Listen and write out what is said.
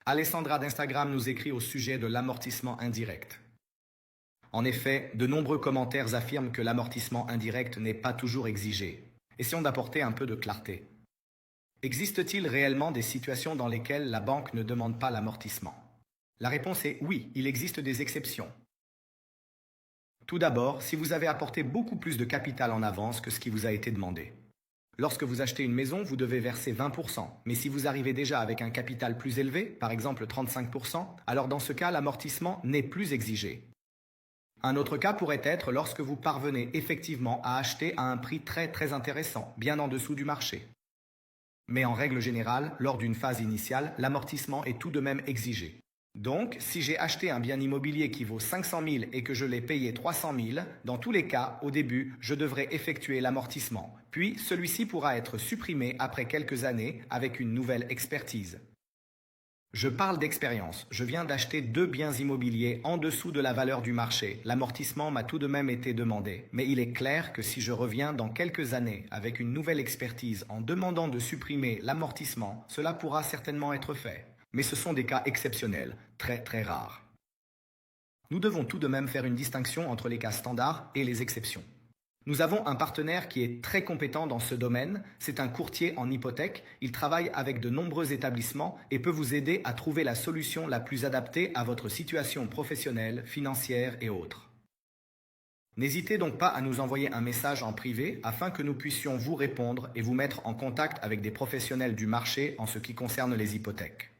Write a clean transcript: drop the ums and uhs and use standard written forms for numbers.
Alessandra d'Instagram nous écrit au sujet de l'amortissement indirect. En effet, de nombreux commentaires affirment que l'amortissement indirect n'est pas toujours exigé. Essayons d'apporter un peu de clarté. Existe-t-il réellement des situations dans lesquelles la banque ne demande pas l'amortissement? La réponse est oui, il existe des exceptions. Tout d'abord, si vous avez apporté beaucoup plus de capital en avance que ce qui vous a été demandé. Lorsque vous achetez une maison, vous devez verser 20%, mais si vous arrivez déjà avec un capital plus élevé, par exemple 35%, alors dans ce cas, l'amortissement n'est plus exigé. Un autre cas pourrait être lorsque vous parvenez effectivement à acheter à un prix très intéressant, bien en dessous du marché. Mais en règle générale, lors d'une phase initiale, l'amortissement est tout de même exigé. Donc, si j'ai acheté un bien immobilier qui vaut 500 000 et que je l'ai payé 300 000, dans tous les cas, au début, je devrais effectuer l'amortissement. Puis, celui-ci pourra être supprimé après quelques années avec une nouvelle expertise. Je parle d'expérience. Je viens d'acheter 2 biens immobiliers en dessous de la valeur du marché. L'amortissement m'a tout de même été demandé. Mais il est clair que si je reviens dans quelques années avec une nouvelle expertise en demandant de supprimer l'amortissement, cela pourra certainement être fait. Mais ce sont des cas exceptionnels, très rares. Nous devons tout de même faire une distinction entre les cas standards et les exceptions. Nous avons un partenaire qui est très compétent dans ce domaine, c'est un courtier en hypothèque, il travaille avec de nombreux établissements et peut vous aider à trouver la solution la plus adaptée à votre situation professionnelle, financière et autres. N'hésitez donc pas à nous envoyer un message en privé afin que nous puissions vous répondre et vous mettre en contact avec des professionnels du marché en ce qui concerne les hypothèques.